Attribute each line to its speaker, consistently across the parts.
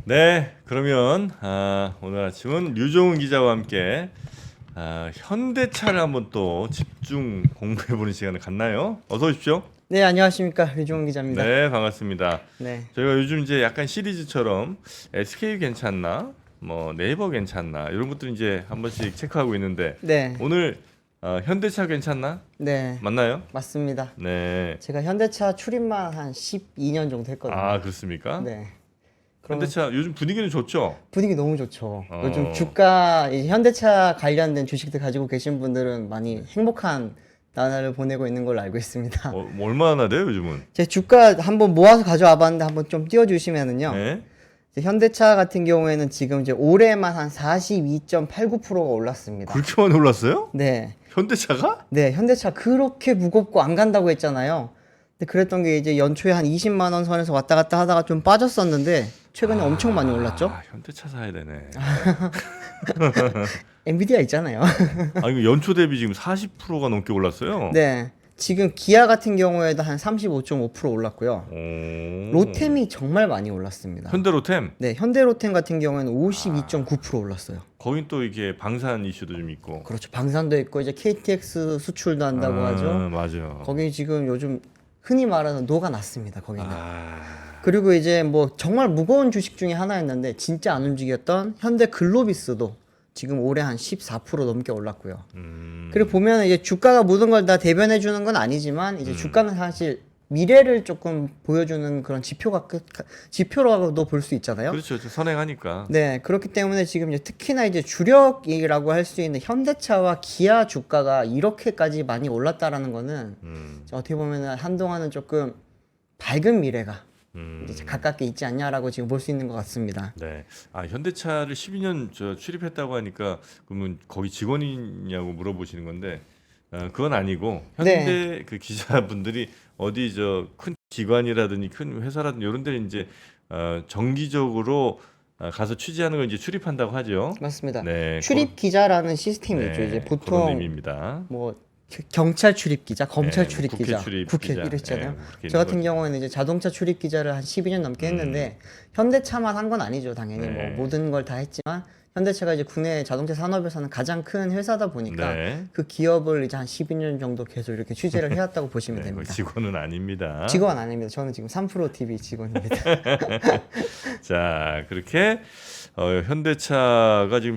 Speaker 1: 네, 그러면 오늘 아침은 류종훈 기자와 함께 현대차를 한번 또 집중 공부해보는 시간을 갖나요? 어서 오십시오.
Speaker 2: 네, 안녕하십니까. 류종훈 기자입니다.
Speaker 1: 네, 반갑습니다.
Speaker 2: 네.
Speaker 1: 저희가 요즘 이제 약간 시리즈처럼 SK 괜찮나, 뭐 네이버 괜찮나 이런 것들 이제 한 번씩 체크하고 있는데
Speaker 2: 네.
Speaker 1: 오늘 현대차 괜찮나?
Speaker 2: 네.
Speaker 1: 맞나요?
Speaker 2: 맞습니다.
Speaker 1: 네.
Speaker 2: 제가 현대차 출입만 한 12년 정도 했거든요.
Speaker 1: 아, 그렇습니까?
Speaker 2: 네. 그러면
Speaker 1: 현대차 요즘 분위기는 좋죠?
Speaker 2: 분위기 너무 좋죠.
Speaker 1: 어.
Speaker 2: 요즘 주가 이제 현대차 관련된 주식들 가지고 계신 분들은 많이 행복한 나날을 보내고 있는 걸로 알고 있습니다.
Speaker 1: 뭐 얼마나 돼요, 요즘은?
Speaker 2: 제 주가 한번 모아서 가져와 봤는데 한번 좀 띄워 주시면은요.
Speaker 1: 네.
Speaker 2: 이제 현대차 같은 경우에는 지금 이제 올해만 한 42.89%가 올랐습니다.
Speaker 1: 그렇게 많이 올랐어요?
Speaker 2: 네.
Speaker 1: 현대차가?
Speaker 2: 네, 현대차 그렇게 무겁고 안 간다고 했잖아요. 근데 그랬던 게 이제 연초에 한 20만 원 선에서 왔다 갔다 하다가 좀 빠졌었는데 최근에 엄청 많이 올랐죠.
Speaker 1: 현대차 사야 되네.
Speaker 2: 엔비디아 있잖아요.
Speaker 1: 이거 연초 대비 지금 40%가 넘게 올랐어요.
Speaker 2: 네. 지금 기아 같은 경우에도 한 35.5% 올랐고요.
Speaker 1: 오.
Speaker 2: 로템이 정말 많이 올랐습니다.
Speaker 1: 현대로템.
Speaker 2: 네, 현대로템 같은 경우에는 52.9% 올랐어요.
Speaker 1: 거긴 또 이게 방산 이슈도 좀 있고.
Speaker 2: 그렇죠. 방산도 있고 이제 KTX 수출도 한다고 하죠.
Speaker 1: 맞아.
Speaker 2: 거기 지금 요즘 흔히 말하는 노가 났습니다. 거기는.
Speaker 1: 아.
Speaker 2: 그리고 이제 뭐 정말 무거운 주식 중에 하나였는데 진짜 안 움직였던 현대 글로비스도 지금 올해 한 14% 넘게 올랐고요. 그리고 보면 이제 주가가 모든 걸 다 대변해 주는 건 아니지만 이제 주가는 사실 미래를 조금 보여주는 그런 지표라고도 볼 수 있잖아요.
Speaker 1: 그렇죠. 저 선행하니까.
Speaker 2: 네, 그렇기 때문에 지금 이제 특히나 이제 주력이라고 할 수 있는 현대차와 기아 주가가 이렇게까지 많이 올랐다라는 거는 어떻게 보면 한동안은 조금 밝은 미래가 이제 가깝게 있지 않냐라고 지금 볼 수 있는 것 같습니다.
Speaker 1: 네. 현대차를 12년 출입했다고 하니까 그러면 거기 직원이냐고 물어보시는 건데 그건 아니고 현대 그 기자분들이 어디 저 큰 기관이라든지 큰 회사라든지 이런 데 이제 정기적으로 가서 취재하는 걸 이제 출입한다고 하죠.
Speaker 2: 맞습니다.
Speaker 1: 네.
Speaker 2: 출입 기자라는 시스템이 있죠. 이제
Speaker 1: 그런
Speaker 2: 보통
Speaker 1: 의미입니다.
Speaker 2: 뭐 경찰 출입 기자, 검찰
Speaker 1: 네,
Speaker 2: 출입
Speaker 1: 국회
Speaker 2: 기자,
Speaker 1: 출입
Speaker 2: 국회
Speaker 1: 기자.
Speaker 2: 이랬잖아요.
Speaker 1: 네, 그렇게
Speaker 2: 저 같은
Speaker 1: 있는 거죠.
Speaker 2: 경우에는 이제 자동차 출입 기자를 한 12년 넘게 했는데 현대차만 한 건 아니죠. 당연히
Speaker 1: 네.
Speaker 2: 뭐 모든 걸 다 했지만 현대차가 이제 국내 자동차 산업에서는 가장 큰 회사다 보니까
Speaker 1: 네.
Speaker 2: 그 기업을 이제 한 12년 정도 계속 이렇게 취재를 해왔다고 보시면
Speaker 1: 네,
Speaker 2: 됩니다.
Speaker 1: 직원은 아닙니다.
Speaker 2: 직원 아닙니다. 저는 지금 3프로 TV 직원입니다.
Speaker 1: 자, 그렇게 현대차가 지금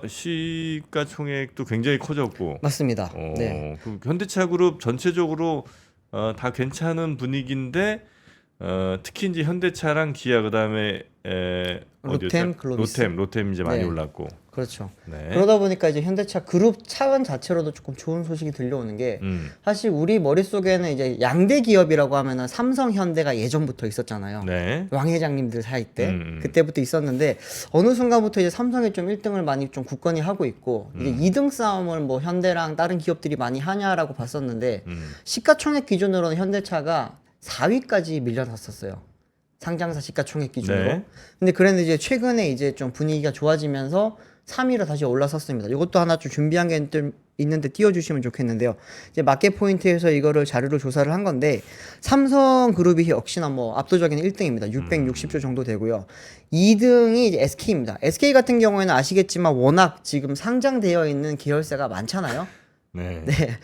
Speaker 1: 시가총액도 굉장히 커졌고,
Speaker 2: 맞습니다. 네.
Speaker 1: 그 현대차 그룹 전체적으로 다 괜찮은 분위기인데, 특히 이제 현대차랑 기아 그다음에
Speaker 2: 로템, 글로비스.
Speaker 1: 로템 이제 많이
Speaker 2: 네.
Speaker 1: 올랐고,
Speaker 2: 그렇죠.
Speaker 1: 네.
Speaker 2: 그러다 보니까 이제 현대차 그룹 차원 자체로도 조금 좋은 소식이 들려오는 게 사실 우리 머릿속에는 이제 양대 기업이라고 하면은 삼성, 현대가 예전부터 있었잖아요.
Speaker 1: 네.
Speaker 2: 왕 회장님들 사이 때
Speaker 1: 음.
Speaker 2: 그때부터 있었는데 어느 순간부터 이제 삼성이 좀 1등을 많이 좀 굳건히 하고 있고 이제 2등 싸움을 뭐 현대랑 다른 기업들이 많이 하냐라고 봤었는데 시가총액 기준으로는 현대차가 4위까지 밀려났었어요. 상장사 시가총액 기준으로.
Speaker 1: 네.
Speaker 2: 근데 그랬는데 이제 최근에 이제 좀 분위기가 좋아지면서 3위로 다시 올라섰습니다. 이것도 하나 좀 준비한 게 있는데 띄워주시면 좋겠는데요. 이제 마켓 포인트에서 이거를 자료로 조사를 한 건데 삼성그룹이 역시나 뭐 압도적인 1등입니다. 660조 정도 되고요. 2등이 이제 SK입니다. SK 같은 경우에는 아시겠지만 워낙 지금 상장되어 있는 계열사가 많잖아요.
Speaker 1: 네.
Speaker 2: 네,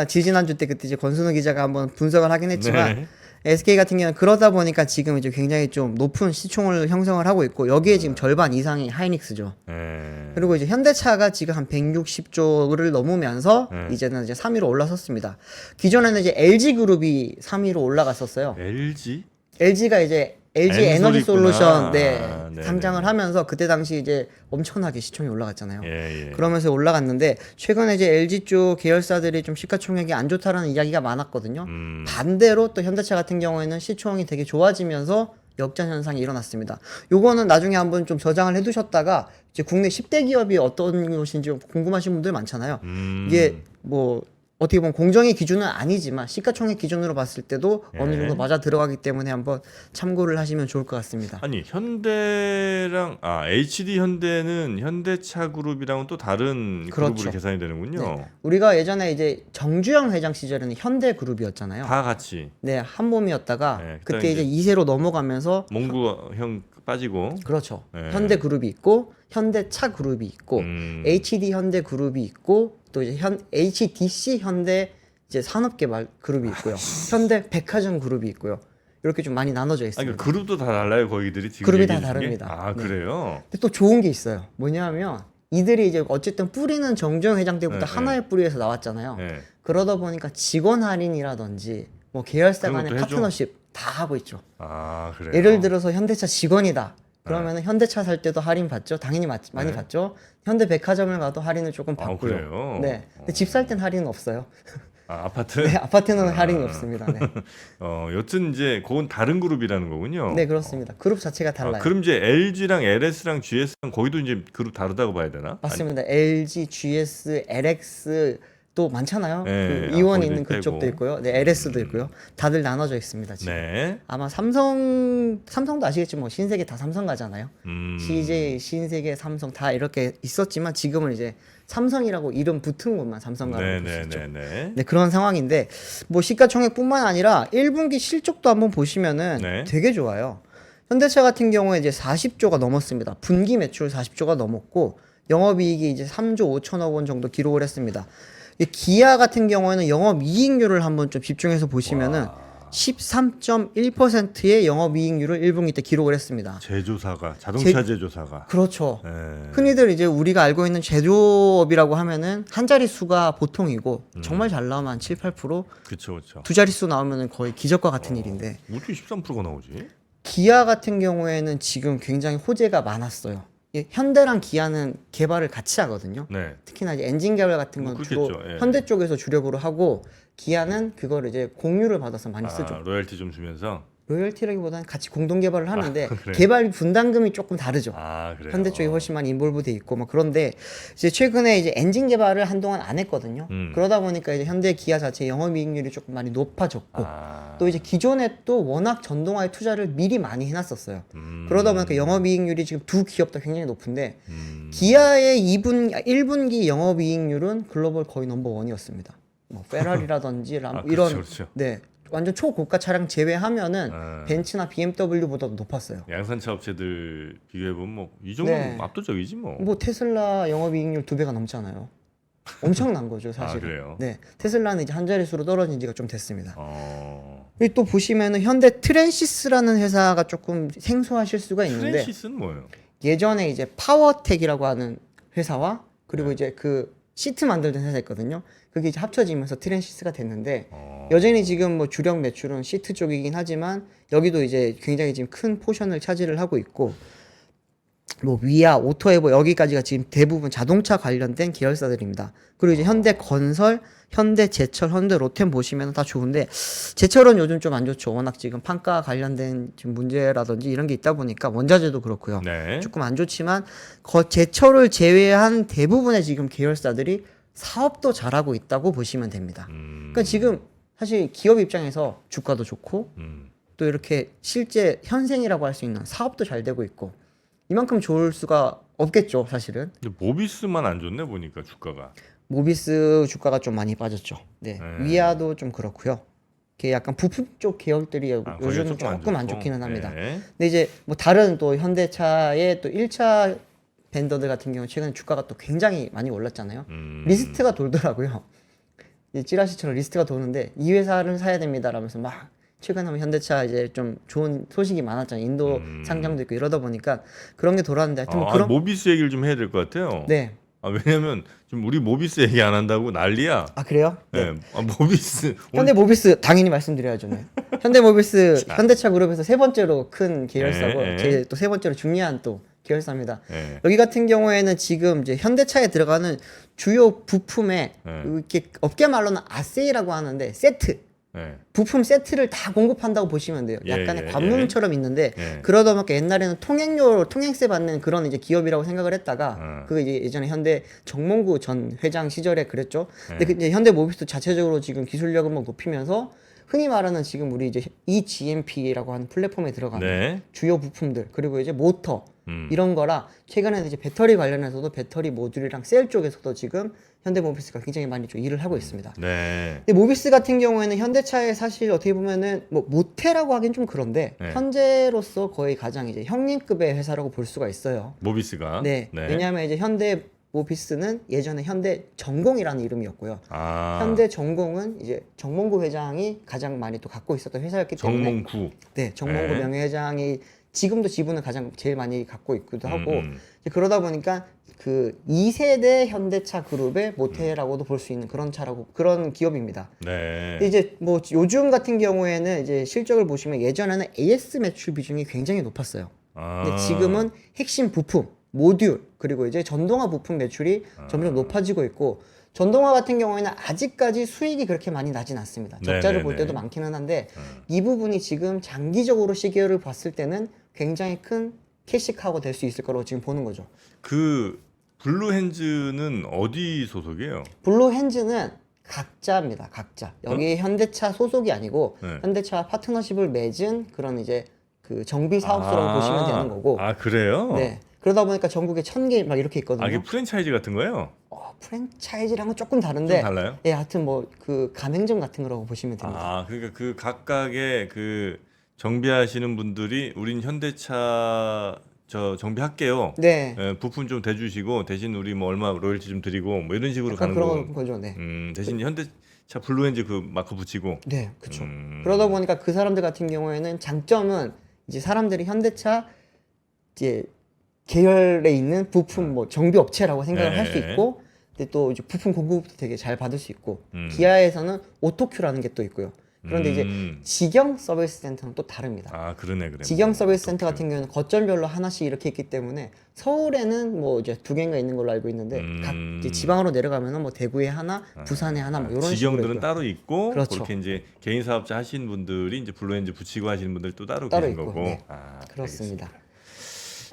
Speaker 2: 지지난주 때 그때 이제 권순우 기자가 한번 분석을 하긴 했지만
Speaker 1: 네.
Speaker 2: SK 같은 경우는 그러다 보니까 지금 이제 굉장히 좀 높은 시총을 형성을 하고 있고 여기에 지금 절반 이상이 하이닉스죠.
Speaker 1: 네.
Speaker 2: 그리고 이제 현대차가 지금 한 160조를 넘으면서
Speaker 1: 네.
Speaker 2: 이제는 이제 3위로 올라섰습니다. 기존에는 이제 LG그룹이 3위로 올라갔었어요.
Speaker 1: LG?
Speaker 2: LG가 이제 LG 에너지
Speaker 1: 엔솔이 있구나.
Speaker 2: 솔루션
Speaker 1: 네네.
Speaker 2: 상장을 하면서 그때 당시 이제 엄청나게 시총이 올라갔잖아요.
Speaker 1: 예.
Speaker 2: 그러면서 올라갔는데 최근에 이제 LG 쪽 계열사들이 좀 시가총액이 안 좋다라는 이야기가 많았거든요. 반대로 또 현대차 같은 경우에는 시총이 되게 좋아지면서 역전 현상이 일어났습니다. 요거는 나중에 한번 좀 저장을 해두셨다가 이제 국내 10대 기업이 어떤 것인지 궁금하신 분들 많잖아요. 이게 뭐 어떻게 보면 공정의 기준은 아니지만 시가총액 기준으로 봤을 때도
Speaker 1: 예.
Speaker 2: 어느 정도 맞아 들어가기 때문에 한번 참고를 하시면 좋을 것 같습니다.
Speaker 1: 아니 현대랑 HD 현대는 현대차 그룹이랑은 또 다른
Speaker 2: 그렇죠.
Speaker 1: 그룹으로 계산이 되는군요.
Speaker 2: 네. 우리가 예전에 이제 정주영 회장 시절에는 현대그룹이었잖아요.
Speaker 1: 다 같이
Speaker 2: 네, 한 몸이었다가
Speaker 1: 네,
Speaker 2: 그때
Speaker 1: 그다음에
Speaker 2: 이제 2세로 넘어가면서
Speaker 1: 몽구형 빠지고.
Speaker 2: 그렇죠.
Speaker 1: 네.
Speaker 2: 현대그룹이 있고 현대차 그룹이 있고 HD 현대 그룹이 있고 또 이제 HDC 현대 이제 산업개발 그룹이 있고요. 현대 백화점 그룹이 있고요. 이렇게 좀 많이 나눠져
Speaker 1: 아니,
Speaker 2: 있습니다.
Speaker 1: 그 그룹도 다 달라요, 거기들이 지금
Speaker 2: 그룹이 다
Speaker 1: 얘기해 주신 게?
Speaker 2: 다릅니다.
Speaker 1: 아,
Speaker 2: 네.
Speaker 1: 그래요?
Speaker 2: 근데 또 좋은 게 있어요. 뭐냐면 이들이 이제 어쨌든 뿌리는 정주영 회장 때부터
Speaker 1: 네,
Speaker 2: 하나의 뿌리에서 나왔잖아요.
Speaker 1: 네.
Speaker 2: 그러다 보니까 직원 할인이라든지 뭐 계열사
Speaker 1: 그런
Speaker 2: 간의
Speaker 1: 것도 해줘?
Speaker 2: 파트너십 다 하고 있죠.
Speaker 1: 아, 그래요?
Speaker 2: 예를 들어서 현대차 직원이다. 그러면은 현대차 살 때도 할인 받죠. 당연히 많이
Speaker 1: 네.
Speaker 2: 받죠. 현대백화점을 가도 할인을 조금
Speaker 1: 아,
Speaker 2: 받고요.
Speaker 1: 그래요?
Speaker 2: 네. 근데 집 살 땐 할인은 없어요.
Speaker 1: 아, 아파트?
Speaker 2: 네, 아파트는 할인이 없습니다. 네.
Speaker 1: 여튼 이제 그건 다른 그룹이라는 거군요.
Speaker 2: 네, 그렇습니다. 그룹 자체가 달라요.
Speaker 1: 그럼 이제 LG랑 LS랑 GS랑 거기도 이제 그룹 다르다고 봐야 되나?
Speaker 2: 맞습니다. LG, GS, LX 또 많잖아요.
Speaker 1: 네,
Speaker 2: 그 이원
Speaker 1: 거기도
Speaker 2: 있는
Speaker 1: 빼고.
Speaker 2: 그쪽도 있고요. 네, LS도 있고요. 다들 나눠져 있습니다. 지금.
Speaker 1: 네.
Speaker 2: 아마 삼성도 아시겠지만 뭐 신세계 다 삼성 가잖아요. CJ, 신세계, 삼성 다 이렇게 있었지만 지금은 이제 삼성이라고 이름 붙은 것만 삼성가라고 볼 수 있죠.
Speaker 1: 네네네네.
Speaker 2: 네, 그런 상황인데 뭐 시가총액뿐만 아니라 1분기 실적도 한번 보시면은
Speaker 1: 네.
Speaker 2: 되게 좋아요. 현대차 같은 경우에 이제 40조가 넘었습니다. 분기 매출 40조가 넘었고 영업이익이 이제 3조 5천억 원 정도 기록을 했습니다. 이 기아 같은 경우에는 영업이익률을 한번 좀 집중해서 보시면은 13.1%의 영업이익률을 1분기 때 기록을 했습니다.
Speaker 1: 제조사가 자동차 제조사가.
Speaker 2: 그렇죠.
Speaker 1: 네.
Speaker 2: 흔히들 이제 우리가 알고 있는 제조업이라고 하면은 한 자릿수가 보통이고 정말 잘 나오면 한 7, 8%,
Speaker 1: 그렇죠, 그렇죠.
Speaker 2: 두 자릿수 나오면은 거의 기적과 같은 일인데
Speaker 1: 어떻게 13%가 나오지?
Speaker 2: 기아 같은 경우에는 지금 굉장히 호재가 많았어요. 예, 현대랑 기아는 개발을 같이 하거든요.
Speaker 1: 네.
Speaker 2: 특히나 이제 엔진 개발 같은 건 주로
Speaker 1: 그렇겠죠. 예.
Speaker 2: 현대 쪽에서 주력으로 하고 기아는 그거를 이제 공유를 받아서 많이 쓰죠.
Speaker 1: 로열티 좀 주면서.
Speaker 2: 로열티라기보다는 같이 공동 개발을 하는데
Speaker 1: 그래요?
Speaker 2: 개발 분담금이 조금 다르죠.
Speaker 1: 아, 그래요.
Speaker 2: 현대 쪽이 훨씬 많이 인볼브 돼 있고 막 그런데 이제 최근에 이제 엔진 개발을 한동안 안 했거든요. 그러다 보니까 이제 현대 기아 자체 영업이익률이 조금 많이 높아졌고 또 이제 기존에 또 워낙 전동화에 투자를 미리 많이 해놨었어요. 그러다 보니까 영업이익률이 지금 두 기업 다 굉장히 높은데 기아의 1분기 영업이익률은 글로벌 거의 넘버원이었습니다. 뭐 페라리라든지 이런
Speaker 1: 그렇죠.
Speaker 2: 네 완전 초고가 차량 제외하면은 벤츠나 BMW보다도 높았어요.
Speaker 1: 양산차 업체들 비교해 보면 뭐 이 정도면
Speaker 2: 네.
Speaker 1: 압도적이지 뭐.
Speaker 2: 뭐 테슬라 영업이익률 2배가 넘잖아요. 엄청난 거죠, 사실.
Speaker 1: 그래요?
Speaker 2: 네, 테슬라는 이제 한 자릿수로 떨어진 지가 좀 됐습니다.
Speaker 1: 어.
Speaker 2: 그리고 또 보시면은 현대 트랜시스라는 회사가 조금 생소하실 수가 있는데
Speaker 1: 트랜시스는 뭐예요?
Speaker 2: 예전에 이제 파워텍이라고 하는 회사와 그리고 이제 그 시트 만들던 회사 있거든요. 그게 이제 합쳐지면서 트랜시스가 됐는데 여전히 지금 뭐 주력 매출은 시트 쪽이긴 하지만 여기도 이제 굉장히 지금 큰 포션을 차지를 하고 있고 뭐 위아, 오토에버 여기까지가 지금 대부분 자동차 관련된 계열사들입니다. 그리고 이제 현대건설, 현대제철, 현대로템 보시면 다 좋은데 제철은 요즘 좀 안 좋죠. 워낙 지금 판가 관련된 지금 문제라든지 이런 게 있다 보니까 원자재도 그렇고요.
Speaker 1: 네.
Speaker 2: 조금 안 좋지만 제철을 제외한 대부분의 지금 계열사들이 사업도 잘하고 있다고 보시면 됩니다. 그러니까 지금 사실 기업 입장에서 주가도 좋고 또 이렇게 실제 현생이라고 할 수 있는 사업도 잘 되고 있고 이만큼 좋을 수가 없겠죠, 사실은.
Speaker 1: 근데 모비스만 안 좋네 보니까 주가가.
Speaker 2: 모비스 주가가 좀 많이 빠졌죠. 네, 위아도 좀 그렇고요. 이게 약간 부품 쪽 계열들이
Speaker 1: 거기가
Speaker 2: 요즘 조금 안
Speaker 1: 좋고.
Speaker 2: 좋기는 합니다.
Speaker 1: 네.
Speaker 2: 근데 이제 뭐 다른 또 현대차의 또 1차 벤더들 같은 경우 최근에 주가가 또 굉장히 많이 올랐잖아요. 리스트가 돌더라고요. 이 찌라시처럼 리스트가 도는데 이 회사를 사야 됩니다라면서 막 최근에 하면 현대차 이제 좀 좋은 소식이 많았잖아요. 인도 상장도 있고 이러다 보니까 그런 게 돌았는데 하여튼 뭐 그런
Speaker 1: 모비스 얘기를 좀 해야 될 것 같아요.
Speaker 2: 네.
Speaker 1: 왜냐면 지금 우리 모비스 얘기 안 한다고 난리야.
Speaker 2: 아 그래요?
Speaker 1: 네. 모비스.
Speaker 2: 현대 모비스 당연히 말씀드려야죠. 네. 현대 모비스 현대차 그룹에서 세 번째로 큰 계열사고
Speaker 1: 네.
Speaker 2: 또 세 번째로 중요한 또 계열사입니다.
Speaker 1: 네.
Speaker 2: 여기 같은 경우에는 지금 이제 현대차에 들어가는 주요 부품에 이렇게 업계 말로는 아세이라고 하는데 세트
Speaker 1: 네.
Speaker 2: 부품 세트를 다 공급한다고 보시면 돼요. 약간의 관문처럼 있는데 그러다 보니까 옛날에는 통행세 받는 그런 이제 기업이라고 생각을 했다가 그게 이제 예전에 현대 정몽구 전 회장 시절에 그랬죠. 근데 이제 현대 모비스 자체적으로 지금 기술력을 뭐 높이면서 흔히 말하는 지금 우리 이제 eGMP라고 하는 플랫폼에 들어가는
Speaker 1: 네.
Speaker 2: 주요 부품들 그리고 이제 모터
Speaker 1: 음.
Speaker 2: 이런 거라 최근에는 이제 배터리 관련해서도 배터리 모듈이랑 셀 쪽에서도 지금 현대모비스가 굉장히 많이 좀 일을 하고 있습니다.
Speaker 1: 네.
Speaker 2: 근데 모비스 같은 경우에는 현대차에 사실 어떻게 보면은 뭐 모태라고 하긴 좀 그런데
Speaker 1: 네.
Speaker 2: 현재로서 거의 가장 이제 형님급의 회사라고 볼 수가 있어요.
Speaker 1: 모비스가.
Speaker 2: 네. 왜냐하면 이제 현대 모비스는 예전에 현대 전공이라는 이름이었고요.
Speaker 1: 아.
Speaker 2: 현대 전공은 이제 정몽구 회장이 가장 많이 또 갖고 있었던 회사였기 때문에
Speaker 1: 정몽구.
Speaker 2: 네, 정몽구
Speaker 1: 네.
Speaker 2: 명예회장이 지금도 지분을 가장 제일 많이 갖고 있기도 하고
Speaker 1: 음.
Speaker 2: 이제 그러다 보니까 그 2세대 현대차 그룹의 모태라고도 볼 수 있는 그런 차라고 그런 기업입니다.
Speaker 1: 네.
Speaker 2: 근데 이제 뭐 요즘 같은 경우에는 이제 실적을 보시면 예전에는 AS 매출 비중이 굉장히 높았어요.
Speaker 1: 아.
Speaker 2: 근데 지금은 핵심 부품, 모듈 그리고 이제 전동화 부품 매출이 점점 높아지고 있고 전동화 같은 경우에는 아직까지 수익이 그렇게 많이 나진 않습니다. 적자를 볼
Speaker 1: 네네네.
Speaker 2: 때도 많기는 한데 이 부분이 지금 장기적으로 시계를 봤을 때는 굉장히 큰 캐시카우가 될 수 있을 거라고 지금 보는 거죠.
Speaker 1: 그 블루핸즈는 어디 소속이에요?
Speaker 2: 블루핸즈는 각자입니다. 각자. 여기 현대차 소속이 아니고
Speaker 1: 네.
Speaker 2: 현대차 파트너십을 맺은 그런 이제 그 정비 사업소라고 보시면 되는 거고.
Speaker 1: 아, 그래요?
Speaker 2: 네. 그러다 보니까 전국에 1000개 막 이렇게 있거든요.
Speaker 1: 아, 이게 프랜차이즈 같은 거예요?
Speaker 2: 프랜차이즈랑은 조금 다른데.
Speaker 1: 좀 달라요?
Speaker 2: 예, 하여튼 뭐 그 가맹점 같은 거라고 보시면 됩니다.
Speaker 1: 아, 그러니까 그 각각의 그 정비하시는 분들이 우린 현대차 저 정비할게요.
Speaker 2: 네.
Speaker 1: 예, 부품 좀 대주시고 대신 우리 뭐 얼마 로열티 좀 드리고 뭐 이런 식으로
Speaker 2: 약간
Speaker 1: 가는
Speaker 2: 그런
Speaker 1: 거.
Speaker 2: 거죠. 네.
Speaker 1: 대신 현대차 블루엔즈 그 마크 붙이고.
Speaker 2: 네, 그렇죠.
Speaker 1: 음.
Speaker 2: 그러다 보니까 그 사람들 같은 경우에는 장점은 이제 사람들이 현대차 이제 계열에 있는 부품 뭐 정비 업체라고 생각을 할 수
Speaker 1: 네.
Speaker 2: 있고, 근데 또 이제 부품 공급도 되게 잘 받을 수 있고,
Speaker 1: 음.
Speaker 2: 기아에서는 오토큐라는 게 또 있고요. 그런데 이제 직영 서비스 센터는 또 다릅니다.
Speaker 1: 아, 그러네.
Speaker 2: 직영 서비스 센터 같은 경우는 거점별로 하나씩 이렇게 있기 때문에 서울에는 뭐 이제 2개인가 있는 걸로 알고 있는데 각 이제 지방으로 내려가면은 뭐 대구에 하나, 부산에 하나 뭐 이런 식으로
Speaker 1: 직영들은
Speaker 2: 있고요.
Speaker 1: 따로 있고
Speaker 2: 그렇죠.
Speaker 1: 그렇게 이제 개인 사업자 하시는 분들이 이제 블루엔즈 붙이고 하시는 분들 또 따로
Speaker 2: 따로
Speaker 1: 계신
Speaker 2: 있고,
Speaker 1: 거고.
Speaker 2: 네.
Speaker 1: 아,
Speaker 2: 그렇습니다.
Speaker 1: 알겠습니다.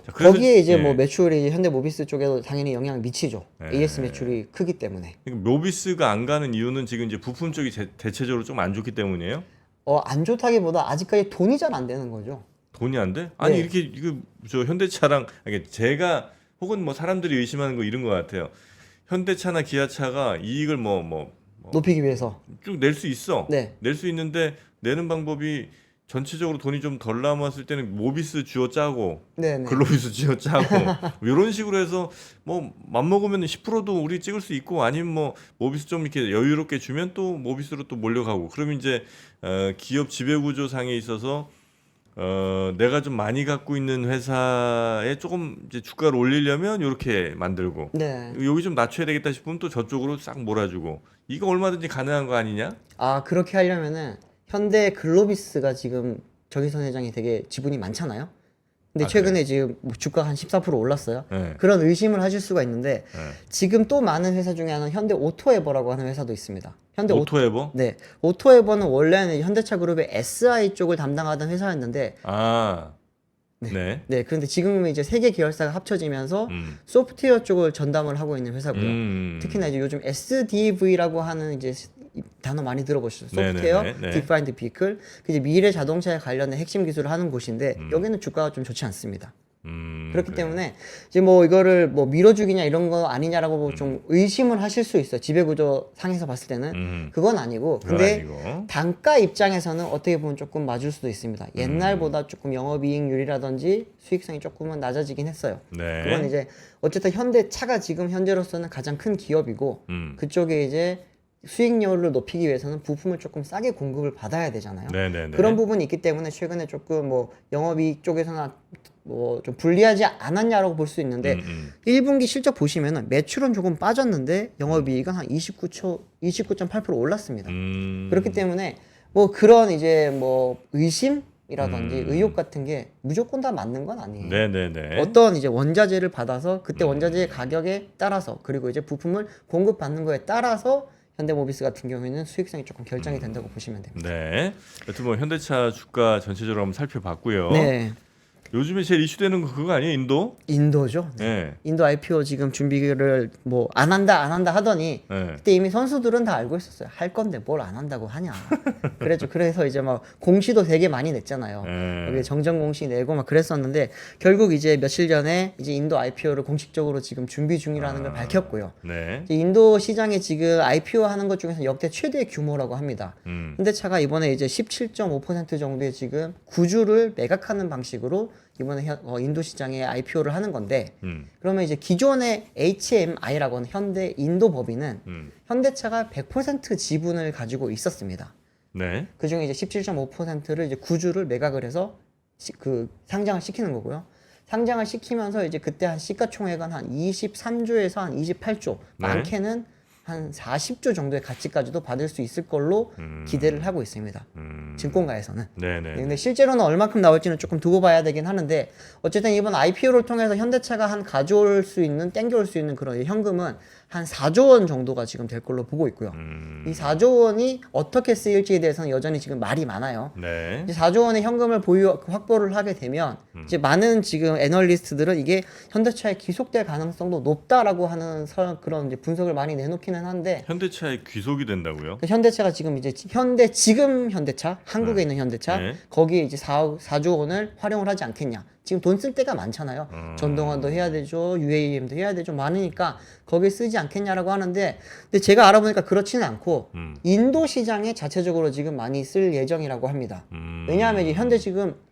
Speaker 1: 자, 그래서
Speaker 2: 거기에 이제
Speaker 1: 예.
Speaker 2: 뭐 매출이 현대 모비스 쪽에도 당연히 영향을 미치죠.
Speaker 1: 네.
Speaker 2: AS 매출이 크기 때문에.
Speaker 1: 그러니까 모비스가 안 가는 이유는 지금 이제 부품 쪽이 대체적으로 좀 안 좋기 때문이에요?
Speaker 2: 안 좋다기보다 아직까지 돈이 잘 안 되는 거죠.
Speaker 1: 돈이 안 돼? 아니
Speaker 2: 네.
Speaker 1: 이렇게 이거 저 현대차랑 이게 제가 혹은 뭐 사람들이 의심하는 거 이런 것 같아요. 현대차나 기아차가 이익을
Speaker 2: 높이기 위해서.
Speaker 1: 쭉 낼 수 있어.
Speaker 2: 네.
Speaker 1: 낼 수 있는데 내는 방법이 전체적으로 돈이 좀 덜 남았을 때는 모비스 쥐어 짜고
Speaker 2: 네네.
Speaker 1: 글로비스 쥐어 짜고 이런 식으로 해서 뭐 맘먹으면 10%도 우리 찍을 수 있고 아니면 뭐 모비스 좀 이렇게 여유롭게 주면 또 모비스로 또 몰려가고 그러면 이제 기업 지배구조상에 있어서 내가 좀 많이 갖고 있는 회사에 조금 이제 주가를 올리려면 이렇게 만들고
Speaker 2: 네.
Speaker 1: 여기 좀 낮춰야 되겠다 싶으면 또 저쪽으로 싹 몰아주고 이거 얼마든지 가능한 거 아니냐?
Speaker 2: 아, 그렇게 하려면은 현대 글로비스가 지금 정의선 회장이 되게 지분이 많잖아요. 근데
Speaker 1: 아,
Speaker 2: 최근에 지금 뭐 주가가 한 14% 올랐어요.
Speaker 1: 네.
Speaker 2: 그런 의심을 하실 수가 있는데
Speaker 1: 네.
Speaker 2: 지금 또 많은 회사 중에 하나는 현대 오토에버라고 하는 회사도 있습니다. 현대
Speaker 1: 오토에버?
Speaker 2: 네. 오토에버는 원래는 현대차 그룹의 SI 쪽을 담당하던 회사였는데
Speaker 1: 아,
Speaker 2: 네.
Speaker 1: 네.
Speaker 2: 네, 그런데 지금은 이제 세 개 계열사가 합쳐지면서
Speaker 1: 음.
Speaker 2: 소프트웨어 쪽을 전담을 하고 있는 회사고요.
Speaker 1: 음.
Speaker 2: 특히나 이제 요즘 SDV라고 하는 이제 이 단어 많이 들어보셨죠? 소프트웨어
Speaker 1: 네네네, 네.
Speaker 2: 디파인드 비클. 그 이제 미래 자동차에 관련된 핵심 기술을 하는 곳인데 여기는 주가가 좀 좋지 않습니다. 그렇기
Speaker 1: 그래요.
Speaker 2: 때문에 이제 뭐 이거를 뭐 밀어주기냐 이런 거 아니냐라고 좀 의심을 하실 수 있어요. 지배구조 상에서 봤을 때는 그건 아니고.
Speaker 1: 그건
Speaker 2: 근데
Speaker 1: 아니고.
Speaker 2: 단가 입장에서는 어떻게 보면 조금 맞을 수도 있습니다. 옛날보다 조금 영업이익률이라든지 수익성이 조금은 낮아지긴 했어요.
Speaker 1: 네.
Speaker 2: 그건 이제 어쨌든 현대차가 지금 현재로서는 가장 큰 기업이고 그쪽에 이제 수익률을 높이기 위해서는 부품을 조금 싸게 공급을 받아야 되잖아요.
Speaker 1: 네네네.
Speaker 2: 그런 부분이 있기 때문에 최근에 조금 뭐 영업이익 쪽에서나 뭐 좀 불리하지 않았냐라고 볼 수 있는데 1분기 실적 보시면은 매출은 조금 빠졌는데 영업이익은 한 29.8% 올랐습니다. 그렇기 때문에 뭐 그런 이제 뭐 의심이라든지 의혹 같은 게 무조건 다 맞는 건 아니에요.
Speaker 1: 네네네.
Speaker 2: 어떤 이제 원자재를 받아서 그때 원자재 가격에 따라서 그리고 이제 부품을 공급받는 거에 따라서 현대모비스 같은 경우에는 수익성이 조금 결정이 된다고 보시면 됩니다.
Speaker 1: 네. 여튼 뭐 현대차 주가 전체적으로 한번 살펴봤고요.
Speaker 2: 네.
Speaker 1: 요즘에 제일 이슈되는 거 그거 아니에요?
Speaker 2: 인도죠. 네.
Speaker 1: 네.
Speaker 2: 인도 IPO 지금 준비를 뭐 안 한다 하더니
Speaker 1: 네.
Speaker 2: 그때 이미 선수들은 다 알고 있었어요. 할 건데 뭘 안 한다고 하냐. 그랬죠. 그래서 이제 막 공시도 되게 많이 냈잖아요.
Speaker 1: 네.
Speaker 2: 여기 정정 공시 내고 막 그랬었는데 결국 이제 며칠 전에 이제 인도 IPO를 공식적으로 지금 준비 중이라는 걸 밝혔고요.
Speaker 1: 네.
Speaker 2: 이제 인도 시장에 지금 IPO 하는 것 중에서 역대 최대 규모라고 합니다. 현대차가 이번에 이제 17.5% 정도의 지금 구주를 매각하는 방식으로 이번에 인도 시장에 IPO를 하는 건데 그러면 이제 기존의 HMI라고 하는 현대 인도 법인은 현대차가 100% 지분을 가지고 있었습니다.
Speaker 1: 네.
Speaker 2: 그 중에 이제 17.5%를 이제 구주를 매각을 해서 그 상장을 시키는 거고요. 상장을 시키면서 이제 그때 한 시가총액은 한 23조에서 한 28조,
Speaker 1: 네.
Speaker 2: 많게는 한 40조 정도의 가치까지도 받을 수 있을 걸로 기대를 하고 있습니다. 증권가에서는.
Speaker 1: 네네.
Speaker 2: 근데 실제로는 얼마큼 나올지는 조금 두고 봐야 되긴 하는데 어쨌든 이번 IPO를 통해서 현대차가 한 가져올 수 있는 땡겨올 수 있는 그런 현금은 한 4조 원 정도가 지금 될 걸로 보고 있고요. 이 4조 원이 어떻게 쓰일지에 대해서는 여전히 지금 말이 많아요.
Speaker 1: 네.
Speaker 2: 이제 4조 원의 현금을 확보를 하게 되면 이제 많은 지금 애널리스트들은 이게 현대차에 기속될 가능성도 높다라고 하는 그런 이제 분석을 많이 내놓기는 한데
Speaker 1: 현대차에 귀속이 된다고요?
Speaker 2: 현대차가 지금 이제 지금 현대차 한국에 있는 현대차
Speaker 1: 네.
Speaker 2: 거기에 이제 4조 원을 활용을 하지 않겠냐. 지금 돈 쓸 데가 많잖아요. 전동환도 해야 되죠, UAM도 해야 되죠, 많으니까 거기에 쓰지 않겠냐라고 하는데, 근데 제가 알아보니까 그렇지는 않고 인도 시장에 자체적으로 지금 많이 쓸 예정이라고 합니다. 왜냐하면 이제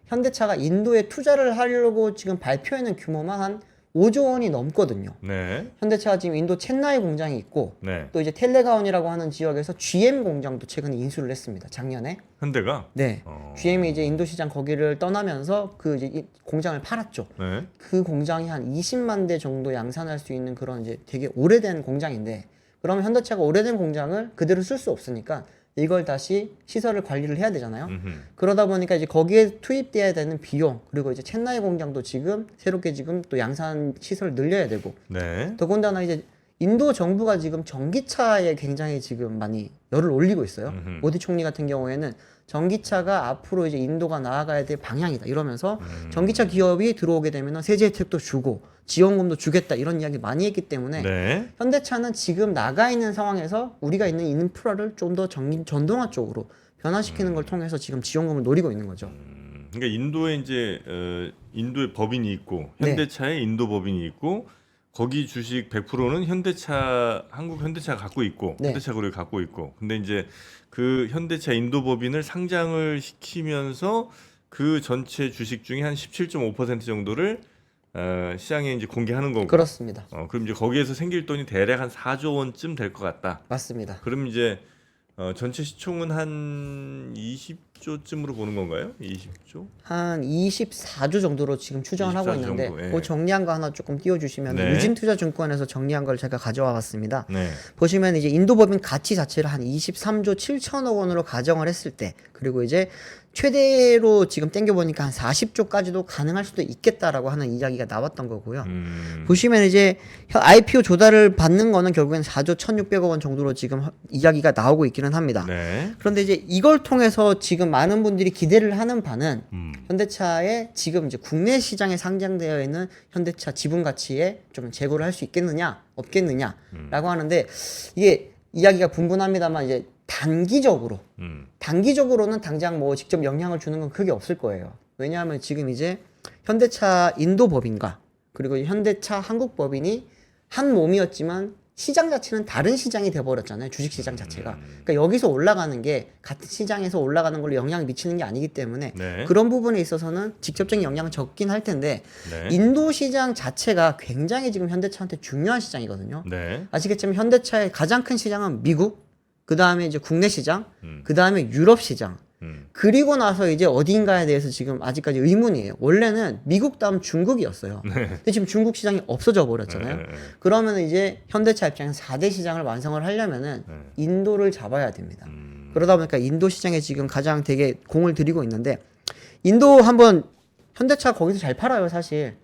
Speaker 2: 현대차가 인도에 투자를 하려고 지금 발표해놓은 규모만 한 5조 원이 넘거든요.
Speaker 1: 네.
Speaker 2: 현대차가 지금 인도 챈나이 공장이 있고
Speaker 1: 네.
Speaker 2: 또 이제 텔레가온이라고 하는 지역에서 GM 공장도 최근에 인수를 했습니다. 작년에.
Speaker 1: 현대가?
Speaker 2: 네. GM이 이제 인도 시장 거기를 떠나면서 그 이제 이 공장을 팔았죠.
Speaker 1: 네.
Speaker 2: 그 공장이 한 20만 대 정도 양산할 수 있는 그런 이제 되게 오래된 공장인데 그러면 현대차가 오래된 공장을 그대로 쓸 수 없으니까 이걸 다시 시설을 관리를 해야 되잖아요. 그러다 보니까 이제 거기에 투입돼야 되는 비용 그리고 이제 챈나이 공장도 지금 새롭게 지금 또 양산 시설을 늘려야 되고
Speaker 1: 네.
Speaker 2: 더군다나 이제 인도 정부가 지금 전기차에 굉장히 지금 많이 열을 올리고 있어요. 모디 총리 같은 경우에는 전기차가 앞으로 이제 인도가 나아가야 될 방향이다 이러면서 전기차 기업이 들어오게 되면 세제 혜택도 주고 지원금도 주겠다 이런 이야기 많이 했기 때문에
Speaker 1: 네.
Speaker 2: 현대차는 지금 나가 있는 상황에서 우리가 있는 인프라를 좀 더 전동화 쪽으로 변화시키는 걸 통해서 지금 지원금을 노리고 있는 거죠.
Speaker 1: 그러니까 인도에 이제 인도의 법인이 있고
Speaker 2: 네.
Speaker 1: 현대차에 인도 법인이 있고 거기 주식 100%는 한국 현대차가 갖고 있고
Speaker 2: 네.
Speaker 1: 현대차 그룹이 갖고 있고 근데 이제 그 현대차 인도 법인을 상장을 시키면서 그 전체 주식 중에 한 17.5% 정도를 시장에 이제 공개하는 거고.
Speaker 2: 그렇습니다.
Speaker 1: 그럼 이제 거기에서 생길 돈이 대략 한 4조 원쯤 될 것 같다.
Speaker 2: 맞습니다.
Speaker 1: 그럼 이제 전체 시총은 한 20조쯤으로 보는 건가요? 20조?
Speaker 2: 한 24조 정도로 지금 추정을 하고
Speaker 1: 24조
Speaker 2: 있는데
Speaker 1: 정도, 예.
Speaker 2: 그 정리한 거 하나 조금 띄워주시면
Speaker 1: 네.
Speaker 2: 유진투자증권에서 정리한 걸 제가 가져와 봤습니다.
Speaker 1: 네.
Speaker 2: 보시면 이제 인도법인 가치 자체를 한 23조 7천억 원으로 가정을 했을 때 그리고 이제 최대로 지금 땡겨보니까 한 40조까지도 가능할 수도 있겠다라고 하는 이야기가 나왔던 거고요. 보시면 이제 IPO 조달을 받는 거는 결국엔 4조 1,600억 원 정도로 지금 이야기가 나오고 있기는 합니다.
Speaker 1: 네.
Speaker 2: 그런데 이제 이걸 통해서 지금 많은 분들이 기대를 하는 바는 현대차의 지금 이제 국내 시장에 상장되어 있는 현대차 지분 가치에 좀 재고를 할 수 있겠느냐, 없겠느냐라고 하는데 이게 이야기가 분분합니다만 이제 단기적으로는 당장 뭐 직접 영향을 주는 건 크게 없을 거예요. 왜냐하면 지금 이제 현대차 인도 법인과 그리고 현대차 한국 법인이 한 몸이었지만 시장 자체는 다른 시장이 돼버렸잖아요. 주식 시장 자체가. 그러니까 여기서 올라가는 게 같은 시장에서 올라가는 걸로 영향을 미치는 게 아니기 때문에
Speaker 1: 네.
Speaker 2: 그런 부분에 있어서는 직접적인 영향은 적긴 할 텐데
Speaker 1: 네.
Speaker 2: 인도 시장 자체가 굉장히 지금 현대차한테 중요한 시장이거든요.
Speaker 1: 네.
Speaker 2: 아시겠지만 현대차의 가장 큰 시장은 미국, 그 다음에 이제 국내 시장, 그 다음에 유럽 시장, 그리고 나서 이제 어딘가에 대해서 지금 아직까지 의문이에요. 원래는 미국 다음 중국이었어요. 근데 지금 중국 시장이 없어져 버렸잖아요.
Speaker 1: 네.
Speaker 2: 그러면 이제 현대차 입장에서 4대 시장을 완성을 하려면은 인도를 잡아야 됩니다. 그러다 보니까 인도 시장에 지금 가장 되게 공을 들이고 있는데 인도 한번 현대차 거기서 잘 팔아요, 사실.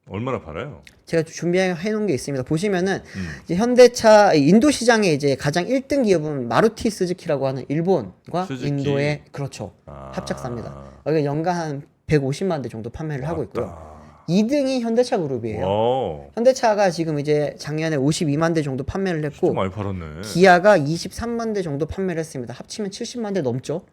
Speaker 1: 얼마나 팔아요?
Speaker 2: 제가 준비해 놓은 게 있습니다. 보시면은 이제 현대차 인도 시장에 이제 가장 1등 기업은 마루티 스즈키라고 하는 일본과
Speaker 1: 스즈키.
Speaker 2: 인도의 그렇죠. 합작사입니다. 여기 연간 한 150만 대 정도 판매를 하고 있고요.
Speaker 1: 왔다.
Speaker 2: 2등이 현대차 그룹이에요.
Speaker 1: 와,
Speaker 2: 현대차가 지금 이제 작년에 52만 대 정도 판매를
Speaker 1: 진짜
Speaker 2: 했고
Speaker 1: 많이 팔았네.
Speaker 2: 기아가 23만 대 정도 판매를 했습니다. 합치면 70만 대 넘죠.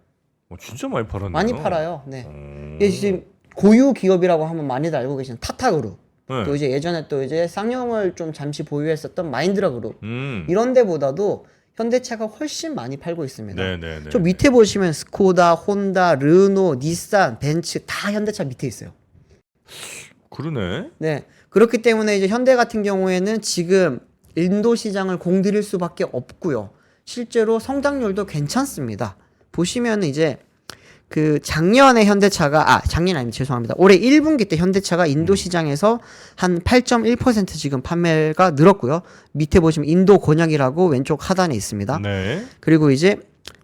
Speaker 1: 진짜 많이 팔았네요.
Speaker 2: 많이 팔아요. 네.
Speaker 1: 음.
Speaker 2: 이게 지금 고유 기업이라고 하면 많이들 알고 계시는 타타 그룹.
Speaker 1: 네.
Speaker 2: 또 이제 예전에 또 이제 쌍용을 좀 잠시 보유했었던 마인드라 그룹.
Speaker 1: 음.
Speaker 2: 이런 데보다도 현대차가 훨씬 많이 팔고 있습니다.
Speaker 1: 네네네.
Speaker 2: 저 밑에 보시면 스코다, 혼다, 르노, 닛산, 벤츠 다 현대차 밑에 있어요.
Speaker 1: 그러네.
Speaker 2: 네. 그렇기 때문에 이제 현대 같은 경우에는 지금 인도 시장을 공들일 수밖에 없고요. 실제로 성장률도 괜찮습니다. 보시면 이제 그 작년에 현대차가 작년 아니면 죄송합니다. 올해 1분기 때 현대차가 인도 시장에서 한 8.1% 지금 판매가 늘었고요. 밑에 보시면 인도 곤약이라고 왼쪽 하단에 있습니다.
Speaker 1: 네.
Speaker 2: 그리고 이제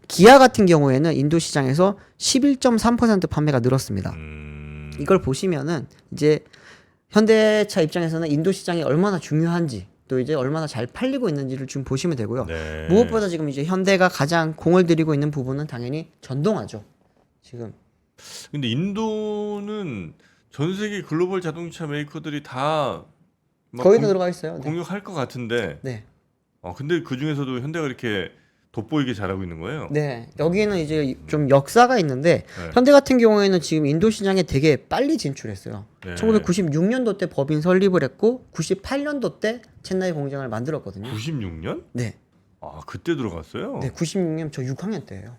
Speaker 2: 기아 같은 경우에는 인도 시장에서 11.3% 판매가 늘었습니다. 이걸 보시면은 이제 현대차 입장에서는 인도 시장이 얼마나 중요한지 또 이제 얼마나 잘 팔리고 있는지를 좀 보시면 되고요.
Speaker 1: 네.
Speaker 2: 무엇보다 지금 이제 현대가 가장 공을 들이고 있는 부분은 당연히 전동화죠. 지금
Speaker 1: 근데 인도는 전 세계 글로벌 자동차 메이커들이 다 막
Speaker 2: 거의 다 들어가 있어요. 네.
Speaker 1: 공격할 것 같은데.
Speaker 2: 네.
Speaker 1: 근데 그 중에서도 현대가 이렇게 돋보이게 잘하고 있는 거예요.
Speaker 2: 네. 여기는 이제 좀 역사가 있는데
Speaker 1: 네.
Speaker 2: 현대 같은 경우에는 지금 인도 시장에 되게 빨리 진출했어요.
Speaker 1: 네.
Speaker 2: 1996년도 때 법인 설립을 했고 98년도 때 첸나이 공장을 만들었거든요.
Speaker 1: 96년?
Speaker 2: 네.
Speaker 1: 그때 들어갔어요?
Speaker 2: 네, 96년 저 6학년 때예요.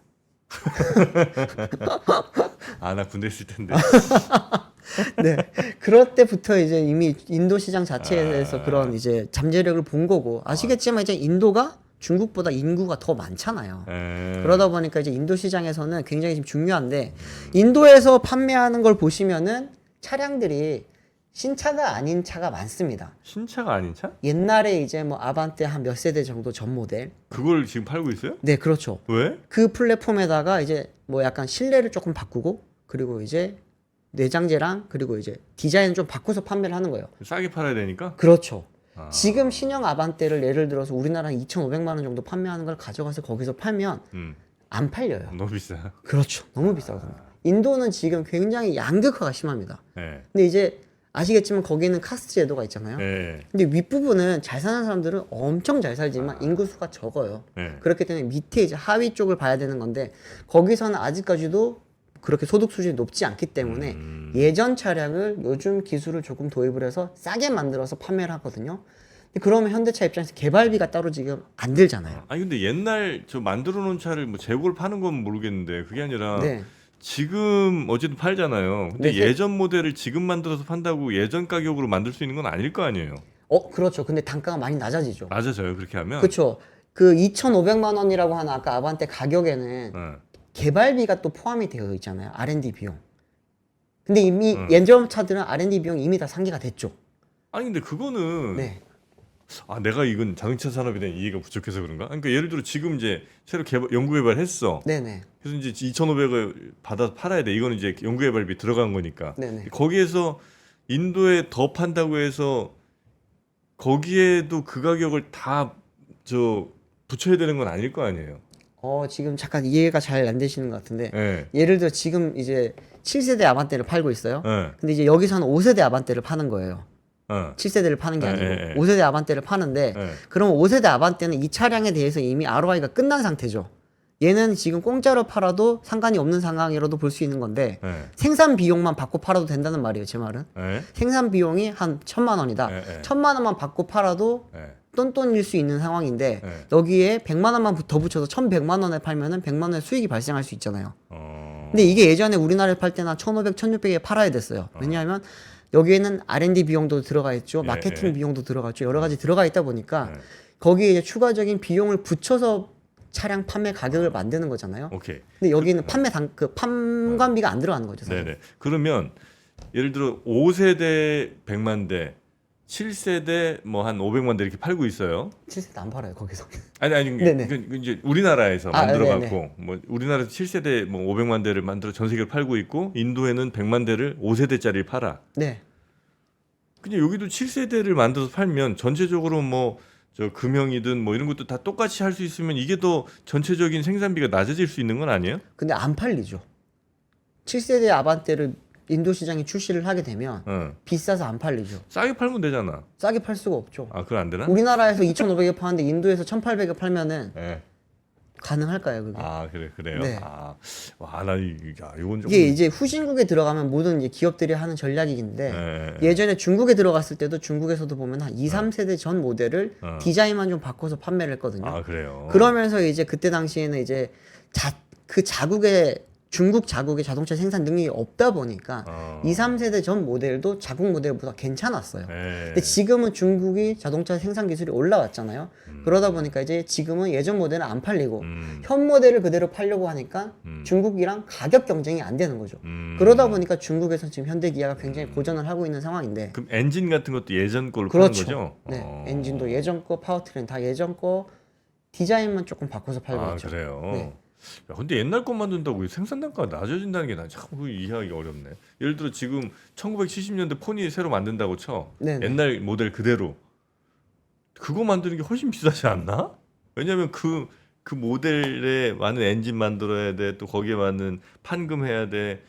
Speaker 1: 나 군대 있을 텐데.
Speaker 2: 네. 그럴 때부터 이제 이미 인도 시장 자체에서 그런 이제 잠재력을 본 거고 아시겠지만 이제 인도가 중국보다 인구가 더 많잖아요. 그러다 보니까 이제 인도 시장에서는 굉장히 지금 중요한데 인도에서 판매하는 걸 보시면은 차량들이 신차가 아닌 차가 많습니다.
Speaker 1: 신차가 아닌 차?
Speaker 2: 옛날에 이제 뭐 아반떼 한 몇 세대 정도 전 모델.
Speaker 1: 그걸 지금 팔고 있어요?
Speaker 2: 네, 그렇죠.
Speaker 1: 왜?
Speaker 2: 그 플랫폼에다가 이제 뭐 약간 실내를 조금 바꾸고 그리고 이제 내장재랑 그리고 이제 디자인 좀 바꿔서 판매를 하는 거예요.
Speaker 1: 싸게 팔아야 되니까?
Speaker 2: 그렇죠. 지금 신형 아반떼를 예를 들어서 우리나라 2,500만 원 정도 판매하는 걸 가져가서 거기서 팔면 안 팔려요.
Speaker 1: 너무 비싸.
Speaker 2: 그렇죠. 너무 비싸거든요. 인도는 지금 굉장히 양극화가 심합니다.
Speaker 1: 네.
Speaker 2: 근데 이제 아시겠지만 거기는 카스트 제도가 있잖아요.
Speaker 1: 네.
Speaker 2: 근데 윗부분은 잘 사는 사람들은 엄청 잘 살지만 인구수가 적어요.
Speaker 1: 네.
Speaker 2: 그렇기 때문에 밑에 이제 하위 쪽을 봐야 되는 건데 거기서는 아직까지도 그렇게 소득 수준이 높지 않기 때문에 예전 차량을 요즘 기술을 조금 도입을 해서 싸게 만들어서 판매를 하거든요. 근데 그러면 현대차 입장에서 개발비가 따로 지금 안 들잖아요.
Speaker 1: 근데 옛날 저 만들어 놓은 차를 뭐 재고를 파는 건 모르겠는데 그게 아니라
Speaker 2: 네.
Speaker 1: 지금 어쨌든 팔잖아요. 근데
Speaker 2: 네,
Speaker 1: 예전 모델을 지금 만들어서 판다고 예전 가격으로 만들 수 있는 건 아닐 거 아니에요.
Speaker 2: 그렇죠. 근데 단가가 많이 낮아지죠.
Speaker 1: 낮아져요. 그렇게 하면.
Speaker 2: 그렇죠. 그 2,500만 원이라고 하는 아까 아반떼 가격에는
Speaker 1: 네.
Speaker 2: 개발비가 또 포함이 되어 있잖아요. R&D 비용. 근데 이미 예전 차들은 R&D 비용이 이미 다 상기가 됐죠.
Speaker 1: 근데 그거는
Speaker 2: 네.
Speaker 1: 내가 이건 자동차 산업에 대한 이해가 부족해서 그런가? 그러니까 예를 들어 지금 이제 새로 연구 개발했어.
Speaker 2: 네네.
Speaker 1: 그래서 이제 2,500을 받아 팔아야 돼. 이거는 이제 연구 개발비 들어간 거니까.
Speaker 2: 네네.
Speaker 1: 거기에서 인도에 더 판다고 해서 거기에도 그 가격을 다 붙여야 되는 건 아닐 거 아니에요.
Speaker 2: 지금 잠깐 이해가 잘 안 되시는 것 같은데
Speaker 1: 네.
Speaker 2: 예를 들어 지금 이제 7세대 아반떼를 팔고 있어요.
Speaker 1: 네.
Speaker 2: 근데 이제 여기서는 5세대 아반떼를 파는 거예요.
Speaker 1: 어.
Speaker 2: 7세대를 파는 게 아니고
Speaker 1: 네.
Speaker 2: 5세대 아반떼를 파는데
Speaker 1: 네.
Speaker 2: 그러면 5세대 아반떼는 이 차량에 대해서 이미 ROI가 끝난 상태죠. 얘는 지금 공짜로 팔아도 상관이 없는 상황이라도 볼 수 있는 건데
Speaker 1: 네.
Speaker 2: 생산 비용만 받고 팔아도 된다는 말이에요. 제 말은.
Speaker 1: 네.
Speaker 2: 생산 비용이 한 1,000만 원이다.
Speaker 1: 네.
Speaker 2: 1,000만 원만 받고 팔아도
Speaker 1: 네.
Speaker 2: 똔똔일 수 있는 상황인데
Speaker 1: 네.
Speaker 2: 여기에 100만 원만 더 붙여서 1,100만 원에 팔면은 100만 원의 수익이 발생할 수 있잖아요.
Speaker 1: 어.
Speaker 2: 근데 이게 예전에 우리나라에 팔 때나 1,500, 1,600에 팔아야 됐어요. 왜냐하면 여기에는 R&D 비용도 들어가 있죠. 마케팅 비용도 들어가 있죠. 여러 가지 들어가 있다 보니까 거기에 이제 추가적인 비용을 붙여서 차량 판매 가격을 만드는 거잖아요.
Speaker 1: 오케이.
Speaker 2: 근데 여기는 판관비가 안 들어가는 거죠. 사실.
Speaker 1: 네네. 그러면 예를 들어 5세대 100만 대, 7세대 뭐 한 500만 대 이렇게 팔고 있어요.
Speaker 2: 7세대 안 팔아요 거기서.
Speaker 1: 아니
Speaker 2: 네네.
Speaker 1: 그 이제 우리나라에서 만들어
Speaker 2: 네네.
Speaker 1: 갖고 뭐 우리나라에서 7세대 뭐 500만 대를 만들어 전 세계로 팔고 있고 인도에는 100만 대를 5세대짜리를 팔아.
Speaker 2: 네.
Speaker 1: 근데 여기도 7세대를 만들어서 팔면 전체적으로 뭐 저 금형이든 뭐 이런 것도 다 똑같이 할 수 있으면 이게 더 전체적인 생산비가 낮아질 수 있는 건 아니에요?
Speaker 2: 근데 안 팔리죠. 7세대 아반떼를 인도 시장에 출시를 하게 되면 비싸서 안 팔리죠.
Speaker 1: 싸게 팔면 되잖아.
Speaker 2: 싸게 팔 수가 없죠.
Speaker 1: 아, 그건 안 되나?
Speaker 2: 우리나라에서 2,500에 파는데 인도에서 1,800에 팔면은
Speaker 1: 네.
Speaker 2: 가능할까요, 그게?
Speaker 1: 아, 그래요.
Speaker 2: 네.
Speaker 1: 아, 와, 나 이건 좀
Speaker 2: 이게 이제 후진국에 들어가면 모든 이제 기업들이 하는 전략이긴데
Speaker 1: 네.
Speaker 2: 예전에 중국에 들어갔을 때도 중국에서도 보면 한 2, 3세대 전 모델을 디자인만 좀 바꿔서 판매를 했거든요.
Speaker 1: 아, 그래요.
Speaker 2: 그러면서 이제 그때 당시에는 이제 그 자국의 중국 자국의 자동차 생산 능력이 없다 보니까 2, 3세대 전 모델도 자국 모델보다 괜찮았어요.
Speaker 1: 네.
Speaker 2: 근데 지금은 중국이 자동차 생산 기술이 올라왔잖아요. 그러다 보니까 이제 지금은 예전 모델은 안 팔리고 현 모델을 그대로 팔려고 하니까 중국이랑 가격 경쟁이 안 되는 거죠. 그러다 보니까 중국에서 지금 현대 기아가 굉장히 고전을 하고 있는 상황인데.
Speaker 1: 그럼 엔진 같은 것도 예전 걸로 파는
Speaker 2: 그렇죠.
Speaker 1: 거죠?
Speaker 2: 네, 엔진도 예전 거, 파워트레인 다 예전 거, 디자인만 조금 바꿔서 팔고
Speaker 1: 아,
Speaker 2: 있죠.
Speaker 1: 그래요.
Speaker 2: 네.
Speaker 1: 야, 근데 옛날 것 만든다고 이 생산 단가가 낮아진다는 게 난 참 이해하기 어렵네. 예를 들어 지금 1970년대 포니 새로 만든다고 쳐.
Speaker 2: 네네.
Speaker 1: 옛날 모델 그대로. 그거 만드는 게 훨씬 비싸지 않나? 왜냐면 그 모델에 맞는 엔진 만들어야 돼. 또 거기에 맞는 판금해야 돼.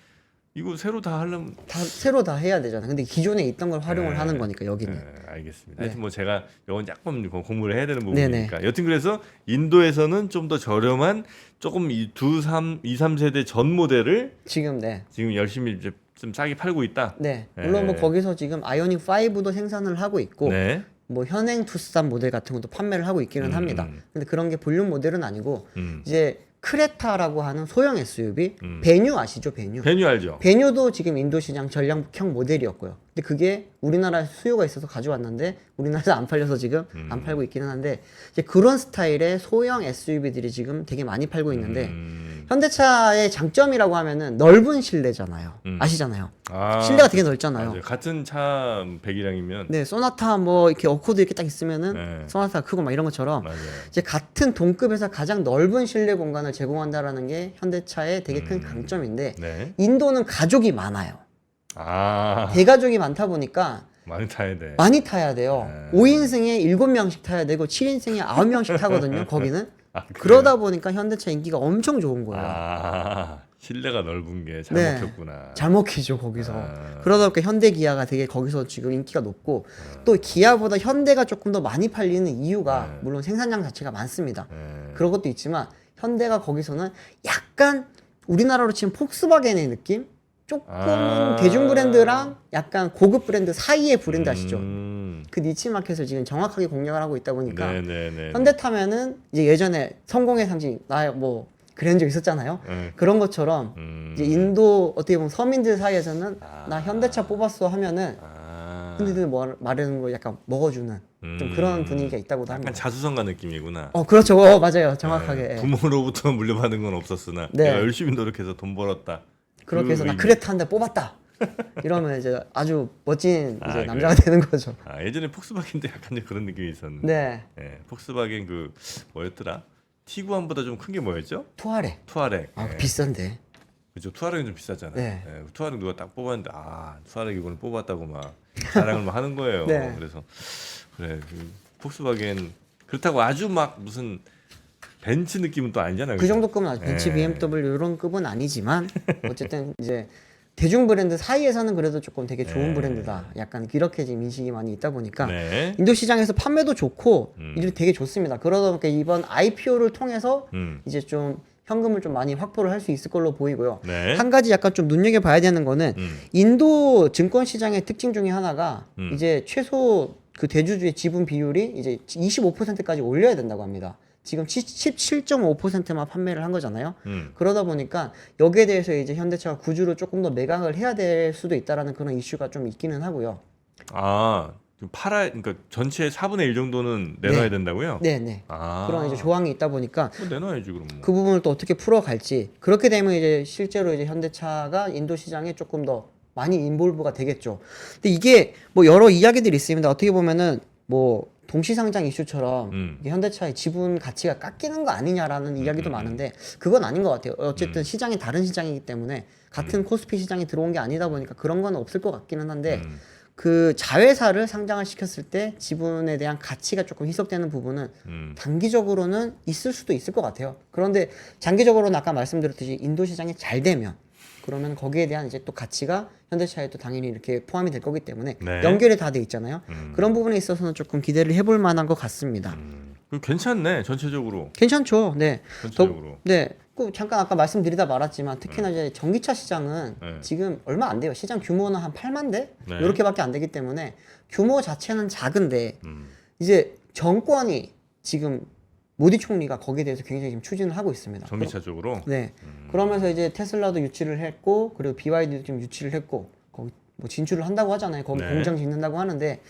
Speaker 1: 이거 새로 다 하려면
Speaker 2: 다 새로 다 해야 되잖아요. 근데 기존에 있던 걸 활용을
Speaker 1: 네.
Speaker 2: 하는 거니까 여기는.
Speaker 1: 네, 알겠습니다.
Speaker 2: 네.
Speaker 1: 하여튼 뭐 제가 이건 약간 공부를 해야 되는
Speaker 2: 네네.
Speaker 1: 부분이니까. 여튼 그래서 인도에서는 좀 더 저렴한 조금 2, 3세대 전 모델을
Speaker 2: 지금 네.
Speaker 1: 지금 열심히 이제 좀 싸게 팔고 있다.
Speaker 2: 네. 물론 뭐
Speaker 1: 네.
Speaker 2: 거기서 지금 아이오닉 5도 생산을 하고 있고
Speaker 1: 네.
Speaker 2: 뭐 현행 투싼 모델 같은 것도 판매를 하고 있기는 합니다. 근데 그런 게 볼륨 모델은 아니고 이제 크레타라고 하는 소형 SUV 베뉴 아시죠? 베뉴.
Speaker 1: 베뉴 알죠?
Speaker 2: 베뉴도 지금 인도 시장 전략형 모델이었고요. 근데 그게 우리나라에 수요가 있어서 가져왔는데 우리나라에서 안 팔려서 지금 안 팔고 있기는 한데 이제 그런 스타일의 소형 SUV들이 지금 되게 많이 팔고 있는데 현대차의 장점이라고 하면은 넓은 실내잖아요. 아시잖아요.
Speaker 1: 아,
Speaker 2: 실내가 되게 넓잖아요.
Speaker 1: 맞아요. 같은 차 배기량이면
Speaker 2: 네, 소나타 뭐 이렇게 어코드 이렇게 딱 있으면은
Speaker 1: 네.
Speaker 2: 소나타 크고 막 이런 것처럼
Speaker 1: 맞아요.
Speaker 2: 이제 같은 동급에서 가장 넓은 실내 공간을 제공한다라는 게 현대차의 되게 큰 강점인데
Speaker 1: 네.
Speaker 2: 인도는 가족이 많아요.
Speaker 1: 아,
Speaker 2: 대가족이 많다 보니까
Speaker 1: 많이 타야 돼.
Speaker 2: 많이 타야 돼요.
Speaker 1: 네.
Speaker 2: 5인승에 7명씩 타야 되고 7인승에 9명씩 타거든요. 거기는.
Speaker 1: 아, 그래요?
Speaker 2: 그러다 보니까 현대차 인기가 엄청 좋은 거예요.
Speaker 1: 아, 실내가 넓은 게 잘
Speaker 2: 네.
Speaker 1: 먹혔구나.
Speaker 2: 잘 먹히죠 거기서.
Speaker 1: 아.
Speaker 2: 그러다 보니까 현대 기아가 되게 거기서 지금 인기가 높고 또 기아보다 현대가 조금 더 많이 팔리는 이유가 물론 생산량 자체가 많습니다.
Speaker 1: 네.
Speaker 2: 그런 것도 있지만 현대가 거기서는 약간 우리나라로 치면 폭스바겐의 느낌? 조금은 대중 브랜드랑 약간 고급 브랜드 사이의 브랜드 아시죠? 그 니치 마켓을 지금 정확하게 공략을 하고 있다 보니까
Speaker 1: 네네네.
Speaker 2: 현대 타면은 이제 예전에 성공의 상징 나 뭐 그런 적 있었잖아요.
Speaker 1: 네.
Speaker 2: 그런 것처럼 이제 인도 어떻게 보면 서민들 사이에서는
Speaker 1: 아.
Speaker 2: 나 현대차 뽑았어 하면은
Speaker 1: 아,
Speaker 2: 흔히들 말하는 걸 약간 먹어주는 좀 그런 분위기가 있다고도
Speaker 1: 약간
Speaker 2: 합니다.
Speaker 1: 자수성가 느낌이구나.
Speaker 2: 그렇죠. 맞아요. 정확하게.
Speaker 1: 네. 부모로부터 물려받은 건 없었으나
Speaker 2: 네.
Speaker 1: 내가 열심히 노력해서 돈 벌었다.
Speaker 2: 그렇게 해서 나
Speaker 1: 의미.
Speaker 2: 크레타 한 대 뽑았다. 이러면 이제 아주 멋진 이제
Speaker 1: 아,
Speaker 2: 남자가 되는 거죠.
Speaker 1: 아, 예전에 폭스바겐도 약간 그런 느낌이 있었는데.
Speaker 2: 네.
Speaker 1: 네, 폭스바겐 그 뭐였더라? 티구안보다 좀 큰 게 뭐였죠?
Speaker 2: 투아렉.
Speaker 1: 투아렉.
Speaker 2: 아,
Speaker 1: 네.
Speaker 2: 비싼데.
Speaker 1: 그죠. 투아렉은 좀 비싸잖아요.
Speaker 2: 네.
Speaker 1: 투아렉 누가 딱 뽑았는데 투아렉 이번에 뽑았다고 막 자랑을 막 하는 거예요.
Speaker 2: 네.
Speaker 1: 그래서 그래 폭스바겐 그렇다고 아주 막 무슨 벤츠 느낌은 또 아니잖아요.
Speaker 2: 그
Speaker 1: 그죠?
Speaker 2: 정도 급은 아직 벤츠,
Speaker 1: 네.
Speaker 2: BMW 이런 급은 아니지만 어쨌든 이제 대중 브랜드 사이에서는 그래도 조금 되게 좋은
Speaker 1: 네.
Speaker 2: 브랜드다. 약간 이렇게 지금 인식이 많이 있다 보니까
Speaker 1: 네.
Speaker 2: 인도 시장에서 판매도 좋고 이게 되게 좋습니다. 그러다 보니까 이번 IPO를 통해서 이제 좀 현금을 좀 많이 확보를 할 수 있을 걸로 보이고요.
Speaker 1: 네.
Speaker 2: 한 가지 약간 좀 눈여겨봐야 되는 거는 인도 증권 시장의 특징 중에 하나가 이제 최소 그 대주주의 지분 비율이 이제 25%까지 올려야 된다고 합니다. 지금 17.5%만 판매를 한 거잖아요. 그러다 보니까 여기에 대해서 이제 현대차가 구주를 조금 더 매각을 해야 될 수도 있다라는 그런 이슈가 좀 있기는 하고요.
Speaker 1: 아, 그러니까 전체 4분의 1 정도는 내놔야
Speaker 2: 네.
Speaker 1: 된다고요?
Speaker 2: 네네.
Speaker 1: 아,
Speaker 2: 그런 이제 조항이 있다 보니까
Speaker 1: 뭐 내놔야지 그럼.
Speaker 2: 그 부분을 또 어떻게 풀어갈지 그렇게 되면 이제 실제로 이제 현대차가 인도 시장에 조금 더 많이 인볼브가 되겠죠. 근데 이게 뭐 여러 이야기들이 있습니다. 어떻게 보면은 뭐 동시상장 이슈처럼 이게 현대차의 지분 가치가 깎이는 거 아니냐라는 이야기도 많은데 그건 아닌 것 같아요. 어쨌든 시장이 다른 시장이기 때문에 같은 코스피 시장이 들어온 게 아니다 보니까 그런 건 없을 것 같기는 한데 그 자회사를 상장을 시켰을 때 지분에 대한 가치가 조금 희석되는 부분은 단기적으로는 있을 수도 있을 것 같아요. 그런데 장기적으로는 아까 말씀드렸듯이 인도 시장이 잘 되면 그러면 거기에 대한 이제 또 가치가 현대차에 또 당연히 이렇게 포함이 될 거기 때문에
Speaker 1: 네.
Speaker 2: 연결이 다 돼 있잖아요. 그런 부분에 있어서는 조금 기대를 해볼 만한 것 같습니다.
Speaker 1: 그럼 괜찮네 전체적으로.
Speaker 2: 괜찮죠. 네.
Speaker 1: 전체적으로.
Speaker 2: 네. 그 잠깐 아까 말씀드리다 말았지만 특히나 이제 전기차 시장은
Speaker 1: 네.
Speaker 2: 지금 얼마 안 돼요. 시장 규모는 한 8만 대
Speaker 1: 네.
Speaker 2: 이렇게밖에 안 되기 때문에 규모 자체는 작은데
Speaker 1: 음.
Speaker 2: 이제 정권이 지금 모디 총리가 거기에 대해서 굉장히 지금 추진을 하고 있습니다.
Speaker 1: 전기차 쪽으로.
Speaker 2: 네. 그러면서 이제 테슬라도 유치를 했고 그리고 BYD도 좀 유치를 했고 거기 뭐 진출을 한다고 하잖아요. 거기
Speaker 1: 네.
Speaker 2: 공장 짓는다고 하는데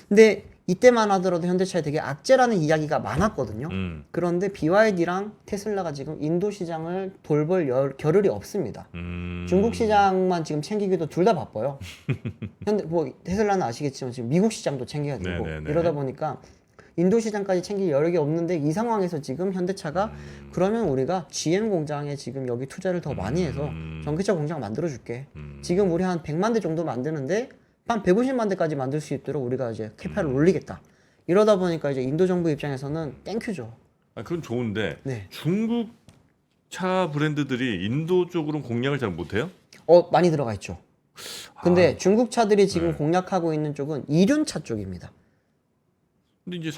Speaker 2: 근데 이때만 하더라도 현대차에 되게 악재라는 이야기가 많았거든요. 그런데 BYD랑 테슬라가 지금 인도 시장을 돌볼 겨를이 없습니다. 중국 시장만 지금 챙기기도 둘 다 바빠요. 현대 뭐 테슬라는 아시겠지만 지금 미국 시장도 챙겨야 되고
Speaker 1: 네네네.
Speaker 2: 이러다 보니까 인도 시장까지 챙길 여력이 없는데 이 상황에서 지금 현대차가 그러면 우리가 GM 공장에 지금 여기 투자를 더 많이 해서 전기차 공장 만들어 줄게. 지금 우리 한 100만 대 정도 만드는데 한 150만 대까지 만들 수 있도록 우리가 이제 캐파를 올리겠다. 이러다 보니까 이제 인도 정부 입장에서는 땡큐죠.
Speaker 1: 아 그건 좋은데
Speaker 2: 네.
Speaker 1: 중국 차 브랜드들이 인도 쪽으로는 공략을 잘 못해요?
Speaker 2: 많이 들어가 있죠. 근데 중국 차들이 지금 공략하고 있는 쪽은 이륜차 쪽입니다.
Speaker 1: 근데 이제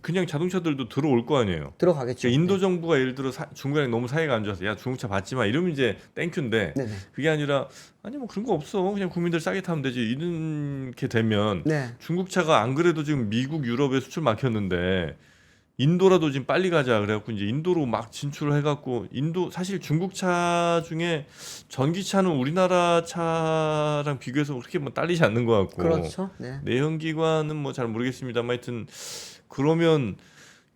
Speaker 1: 그냥 자동차들도 들어올 거 아니에요.
Speaker 2: 들어가겠죠.
Speaker 1: 그러니까 인도 정부가 예를 들어 중국이랑 너무 사이가 안 좋아서 야 중국차 받지 마 이러면 이제 땡큐인데
Speaker 2: 네네.
Speaker 1: 그게 아니라 아니 뭐 그런 거 없어 그냥 국민들 싸게 타면 되지 이렇게 되면
Speaker 2: 네.
Speaker 1: 중국차가 안 그래도 지금 미국 유럽에 수출 막혔는데 인도라도 지금 빨리 가자 그래갖고 이제 인도로 막 진출을 해갖고 인도 사실 중국차 중에 전기차는 우리나라 차랑 비교해서 그렇게 뭐 딸리지 않는 것 같고
Speaker 2: 그렇죠. 네.
Speaker 1: 내연기관은 뭐 잘 모르겠습니다만 하여튼 그러면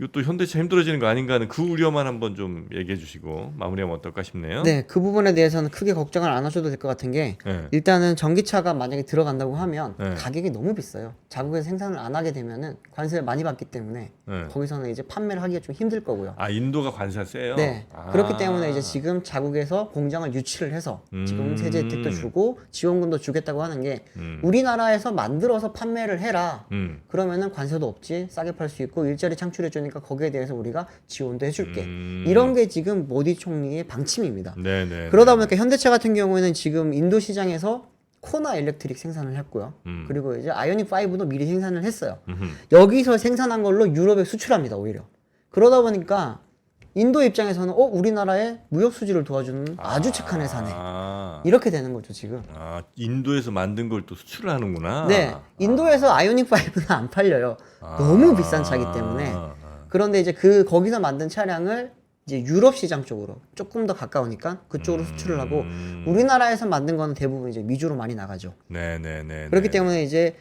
Speaker 1: 이것도 현대차 힘들어지는 거 아닌가 하는 그 우려만 한번 좀 얘기해 주시고 마무리하면 어떨까 싶네요.
Speaker 2: 네, 그 부분에 대해서는 크게 걱정을 안 하셔도 될 것 같은 게
Speaker 1: 네.
Speaker 2: 일단은 전기차가 만약에 들어간다고 하면
Speaker 1: 네.
Speaker 2: 가격이 너무 비싸요. 자국에서 생산을 안 하게 되면은 관세를 많이 받기 때문에
Speaker 1: 네.
Speaker 2: 거기서는 이제 판매를 하기가 좀 힘들 거고요.
Speaker 1: 아 인도가 관세가 세요?
Speaker 2: 네.
Speaker 1: 아.
Speaker 2: 그렇기 때문에 이제 지금 자국에서 공장을 유치를 해서 지금 세제 혜택도 주고 지원금도 주겠다고 하는 게 우리나라에서 만들어서 판매를 해라. 그러면은 관세도 없지. 싸게 팔 수 있고 일자리 창출해 주니까 거기에 대해서 우리가 지원도 해줄게. 이런 게 지금 모디 총리의 방침입니다.
Speaker 1: 네네.
Speaker 2: 그러다 보니까 현대차 같은 경우에는 지금 인도 시장에서 코나 일렉트릭 생산을 했고요. 그리고 이제 아이오닉 5도 미리 생산을 했어요. 여기서 생산한 걸로 유럽에 수출합니다, 오히려. 그러다 보니까 인도 입장에서는 우리나라의 무역 수지를 도와주는 아주 착한 회사네. 이렇게 되는 거죠, 지금.
Speaker 1: 아 인도에서 만든 걸 또 수출을 하는구나.
Speaker 2: 네. 인도에서 아이오닉 5는 안 팔려요. 너무 비싼 차기 때문에. 그런데 이제 거기서 만든 차량을 이제 유럽 시장 쪽으로 조금 더 가까우니까 그쪽으로 수출을 하고 우리나라에서 만든 거는 대부분 이제 미주로 많이 나가죠.
Speaker 1: 네네네.
Speaker 2: 그렇기 때문에 이제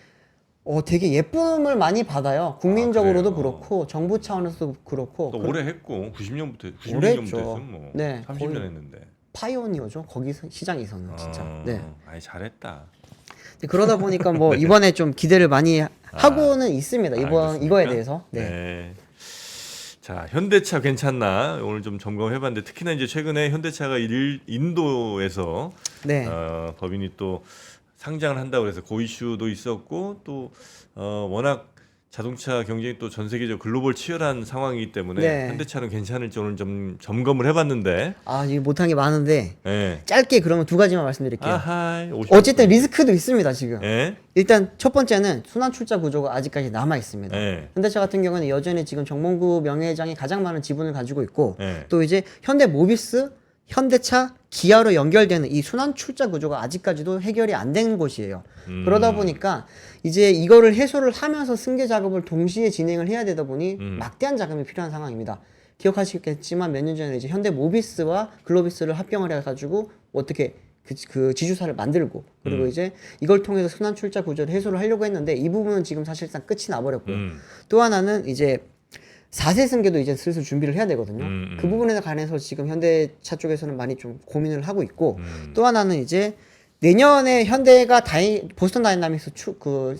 Speaker 2: 되게 예쁨을 많이 받아요. 국민적으로도
Speaker 1: 그래요?
Speaker 2: 그렇고 정부 차원에서도 그렇고
Speaker 1: 또 오래 했고 90년부터
Speaker 2: 오래
Speaker 1: 96년부터
Speaker 2: 했죠.
Speaker 1: 했으면 뭐
Speaker 2: 네,
Speaker 1: 30년
Speaker 2: 거의
Speaker 1: 했는데.
Speaker 2: 파이오니어죠. 거기 시장에서는 진짜. 네.
Speaker 1: 아이 잘했다.
Speaker 2: 그러다 보니까 뭐 이번에 좀 기대를 많이 하고는 있습니다.
Speaker 1: 알겠습니까?
Speaker 2: 이거에 대해서. 네.
Speaker 1: 네. 자, 현대차 괜찮나? 오늘 좀 점검해봤는데 특히나 이제 최근에 현대차가 인도에서
Speaker 2: 네.
Speaker 1: 법인이 또 상장을 한다고 해서 그 이슈도 있었고 또 워낙 자동차 경쟁이 또 전 세계적 글로벌 치열한 상황이기 때문에
Speaker 2: 네.
Speaker 1: 현대차는 괜찮을지 오늘 좀 점검을 해봤는데
Speaker 2: 이게 못한 게 많은데
Speaker 1: 예.
Speaker 2: 짧게 그러면 두 가지만 말씀드릴게요.
Speaker 1: 아하이,
Speaker 2: 어쨌든 리스크도 있습니다 지금.
Speaker 1: 예?
Speaker 2: 일단 첫 번째는 순환 출자 구조가 아직까지 남아 있습니다.
Speaker 1: 예.
Speaker 2: 현대차 같은 경우는 여전히 지금 정몽구 명예회장이 가장 많은 지분을 가지고 있고
Speaker 1: 예.
Speaker 2: 또 이제 현대모비스, 현대차, 기아로 연결되는 이 순환 출자 구조가 아직까지도 해결이 안 된 곳이에요. 그러다 보니까 이제 이거를 해소를 하면서 승계 작업을 동시에 진행을 해야 되다 보니 막대한 자금이 필요한 상황입니다. 기억하시겠지만 몇 년 전에 이제 현대모비스와 글로비스를 합병을 해가지고 어떻게 그 지주사를 만들고 그리고 이제 이걸 통해서 순환 출자 구조를 해소를 하려고 했는데 이 부분은 지금 사실상 끝이 나버렸고요. 또 하나는 이제 4세 승계도 이제 슬슬 준비를 해야 되거든요. 그 부분에 관해서 지금 현대차 쪽에서는 많이 좀 고민을 하고 있고 또 하나는 이제 내년에 현대가 보스턴 다이나믹스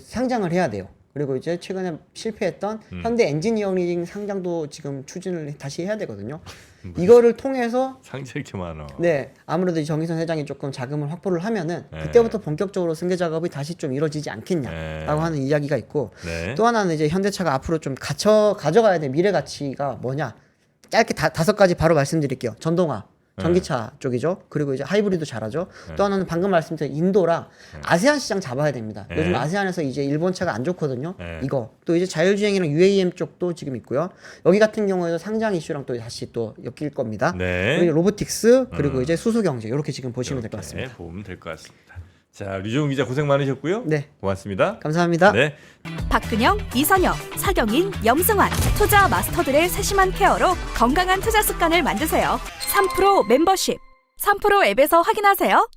Speaker 2: 상장을 해야 돼요. 그리고 이제 최근에 실패했던 현대 엔지니어링 상장도 지금 추진을 다시 해야 되거든요. 이거를 통해서
Speaker 1: 상체 이렇게 많아.
Speaker 2: 네, 아무래도 정기선 회장이 조금 자금을 확보를 하면은 그때부터 본격적으로 승계 작업이 다시 좀 이루어지지 않겠냐라고 하는 이야기가 있고
Speaker 1: 네.
Speaker 2: 또 하나는 이제 현대차가 앞으로 좀 가져가야 될 미래 가치가 뭐냐 짧게 5가지 바로 말씀드릴게요. 전동화 전기차 쪽이죠. 그리고 이제 하이브리드 잘하죠.
Speaker 1: 네.
Speaker 2: 또 하나는 방금 말씀드린 인도랑 아세안 시장 잡아야 됩니다.
Speaker 1: 네.
Speaker 2: 요즘 아세안에서 이제 일본 차가 안 좋거든요.
Speaker 1: 네.
Speaker 2: 이거 또 이제 자율주행이랑 UAM 쪽도 지금 있고요. 여기 같은 경우에도 상장 이슈랑 또 다시 또 엮일 겁니다.
Speaker 1: 네.
Speaker 2: 그리고 로보틱스 그리고 이제 수소경제 이렇게 지금 보시면 될 것 같습니다.
Speaker 1: 보면 될 것 같습니다. 자, 류종훈 기자 고생 많으셨고요.
Speaker 2: 네.
Speaker 1: 고맙습니다.
Speaker 2: 감사합니다.
Speaker 1: 네.
Speaker 3: 박근영, 이선영, 서경인, 염승환 투자 마스터들의 세심한 케어로 건강한 투자 습관을 만드세요. 3프로 멤버십 3프로 앱에서 확인하세요.